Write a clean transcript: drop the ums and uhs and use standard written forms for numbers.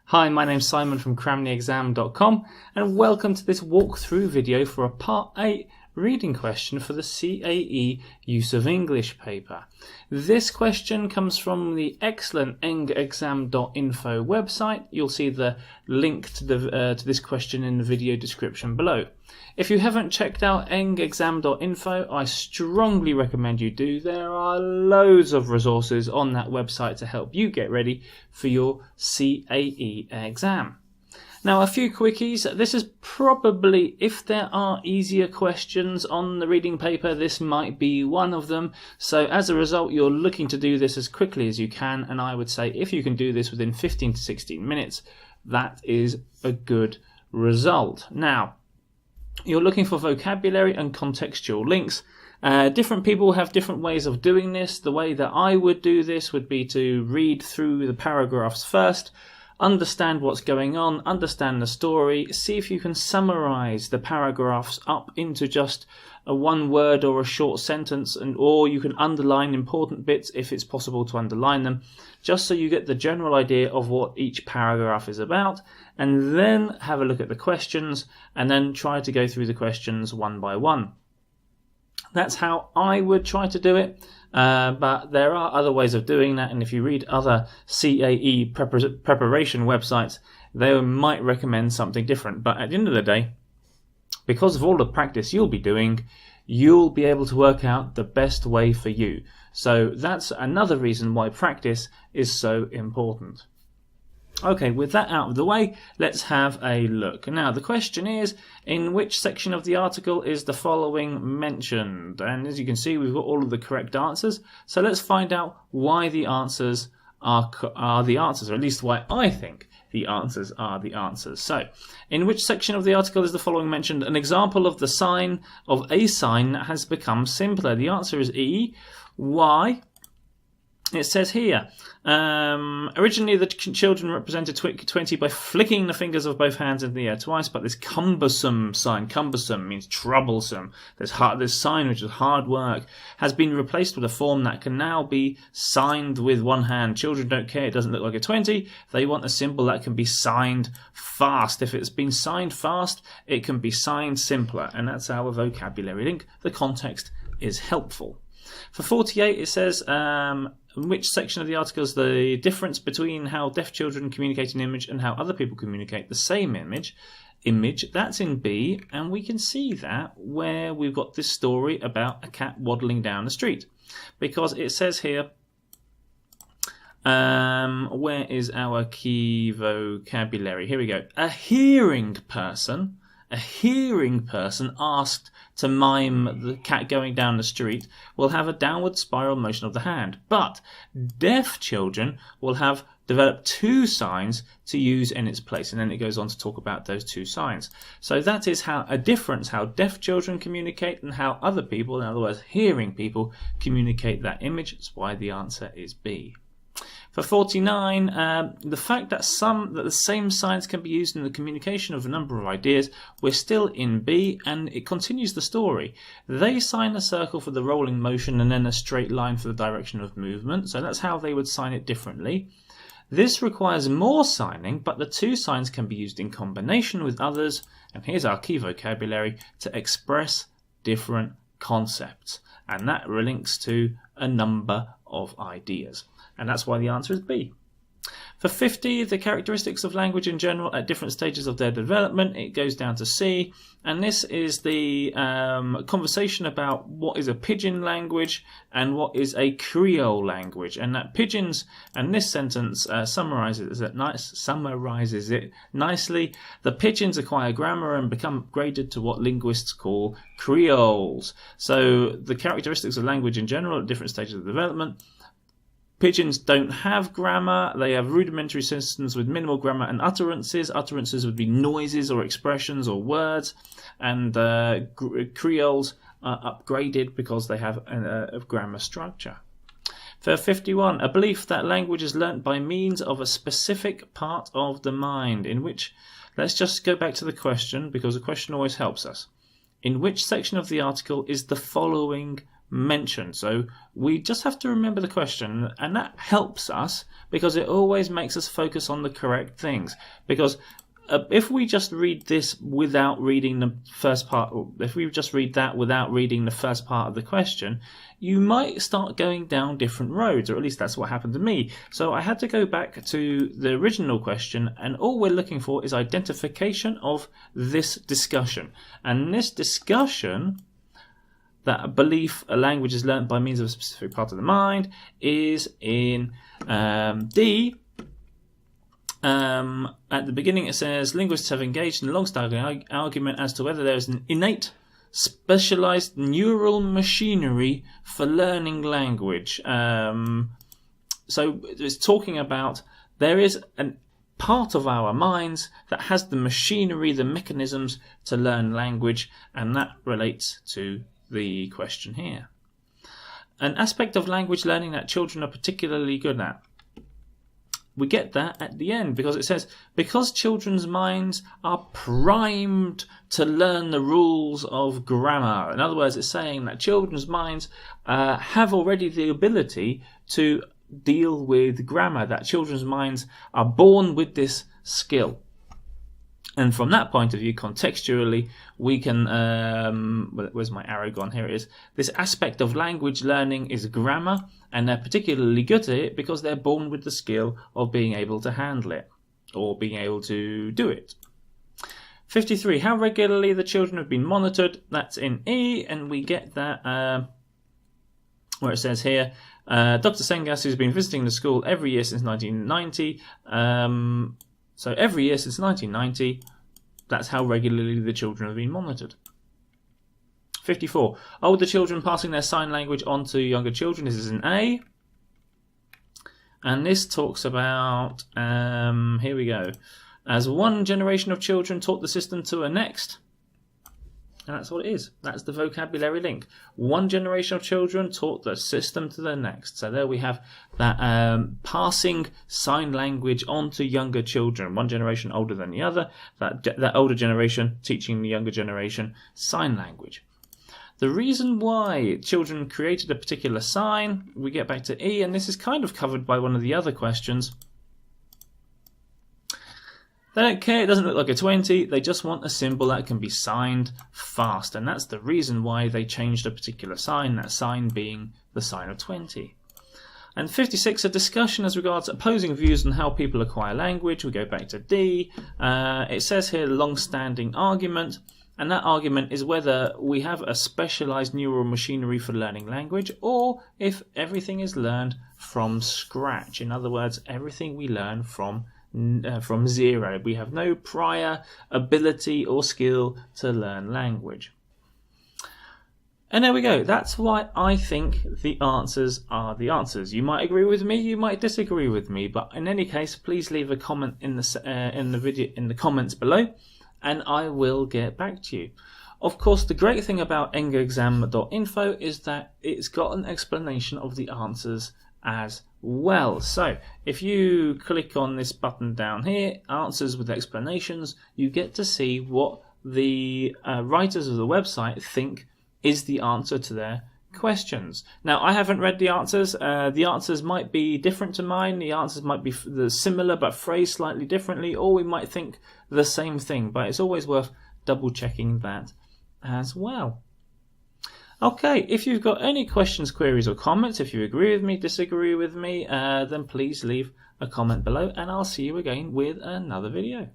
Hi, my name's Simon from CramTheExam.com and welcome to this walkthrough video for a Part 8 reading question for the CAE Use of English paper. This question comes from the excellent engexam.info website. You'll see the link to this question in the video description below. If you haven't checked out engexam.info, I strongly recommend you do. There are loads of resources on that website to help you get ready for your CAE exam. Now, a few quickies. This is probably, if there are easier questions on the reading paper, this might be one of them. So as a result, you're looking to do this as quickly as you can. And I would say if you can do this within 15 to 16 minutes, that is a good result. Now, you're looking for vocabulary and contextual links. Different people have different ways of doing this. The way that I would do this would be to read through the paragraphs first, understand what's going on, understand the story, see if you can summarize the paragraphs up into just a one word or a short sentence, or you can underline important bits if it's possible to underline them, just so you get the general idea of what each paragraph is about, and then have a look at the questions and then try to go through the questions one by one. That's how I would try to do it, but there are other ways of doing that, and if you read other CAE preparation websites, they might recommend something different. But at the end of the day, because of all the practice you'll be doing, you'll be able to work out the best way for you. So that's another reason why practice is so important. Okay, with that out of the way, let's have a look. Now, the question is, in which section of the article is the following mentioned? And as you can see, we've got all of the correct answers. So let's find out why the answers are the answers, or at least why I think the answers are the answers. So, in which section of the article is the following mentioned? An example of the sign of a sign that has become simpler. The answer is E. Why? It says here, originally the children represented 20 by flicking the fingers of both hands in the air twice, but this cumbersome sign, cumbersome means troublesome, this sign which is hard work, has been replaced with a form that can now be signed with one hand. Children don't care, it doesn't look like a 20, they want a symbol that can be signed fast. If it's been signed fast, it can be signed simpler, and that's our vocabulary link. The context is helpful. For 48, it says, which section of the article is the difference between how deaf children communicate an image and how other people communicate the same image? That's in B, and we can see that where we've got this story about a cat waddling down the street. Because it says here, where is our key vocabulary? Here we go. A hearing person asked to mime the cat going down the street will have a downward spiral motion of the hand. But deaf children will have developed two signs to use in its place. And then it goes on to talk about those two signs. So that is how deaf children communicate and how other people, in other words, hearing people, communicate that image. That's why the answer is B. For 49, the fact that the same signs can be used in the communication of a number of ideas, we're still in B, and it continues the story. They sign a circle for the rolling motion and then a straight line for the direction of movement, so that's how they would sign it differently. This requires more signing, but the two signs can be used in combination with others, and here's our key vocabulary, to express different concepts, and that links to a number of ideas. And that's why the answer is B. For 50, the characteristics of language in general at different stages of their development, it goes down to C. And this is the conversation about what is a pidgin language and what is a Creole language. And that pidgins, and this sentence summarizes it nicely. The pidgins acquire grammar and become upgraded to what linguists call Creoles. So the characteristics of language in general at different stages of development. Pidgins don't have grammar. They have rudimentary systems with minimal grammar and utterances. Utterances would be noises or expressions or words. And Creoles are upgraded because they have a grammar structure. For 51, a belief that language is learnt by means of a specific part of the mind, in which, let's just go back to the question because the question always helps us. In which section of the article is the following mentioned. So we just have to remember the question, and that helps us because it always makes us focus on the correct things. Because if we just read this without reading the first part, or if we just read that without reading the first part of the question, you might start going down different roads, or at least that's what happened to me. So I had to go back to the original question, and all we're looking for is identification of this discussion. And this discussion, that a belief a language is learnt by means of a specific part of the mind, is in D. At the beginning it says, linguists have engaged in a long-standing argument as to whether there is an innate, specialized neural machinery for learning language. So it's talking about there is a part of our minds that has the machinery, the mechanisms to learn language, and that relates to the question here. An aspect of language learning that children are particularly good at. We get that at the end because it says, because children's minds are primed to learn the rules of grammar. In other words, it's saying that children's minds have already the ability to deal with grammar, that children's minds are born with this skill. And from that point of view, contextually, we can, where's my arrow gone? Here it is. This aspect of language learning is grammar, and they're particularly good at it because they're born with the skill of being able to handle it, or being able to do it. 53. How regularly the children have been monitored. That's in E, and we get that where it says here, Dr. Sengas, who's been visiting the school every year since 1990, so every year since 1990, that's how regularly the children have been monitored. 54. Older children passing their sign language on to younger children. This is an A. And this talks about, here we go. As one generation of children taught the system to a next. And that's what it is. That's the vocabulary link. One generation of children taught the system to the next. So there we have that passing sign language on to younger children. One generation older than the other. That older generation teaching the younger generation sign language. The reason why children created a particular sign, we get back to E, and this is kind of covered by one of the other questions. They don't care, it doesn't look like a 20, they just want a symbol that can be signed fast, and that's the reason why they changed a particular sign, that sign being the sign of 20. And 56, a discussion as regards opposing views on how people acquire language. We go back to D. It says here long-standing argument, and that argument is whether we have a specialized neural machinery for learning language, or if everything is learned from scratch. In other words, everything we learn from zero. We have no prior ability or skill to learn language. And there we go. That's why I think the answers are the answers. You might agree with me, you might disagree with me, but in any case, please leave a comment in the video in the comments below, and I will get back to you. Of course, the great thing about engexam.info is that it's got an explanation of the answers as well. So if you click on this button down here, answers with explanations, you get to see what the writers of the website think is the answer to their questions. Now, I haven't read the answers. The answers might be different to mine. The answers might be similar but phrased slightly differently, or we might think the same thing, but it's always worth double checking that as well. Okay, if you've got any questions, queries or comments, if you agree with me, disagree with me, then please leave a comment below, and I'll see you again with another video.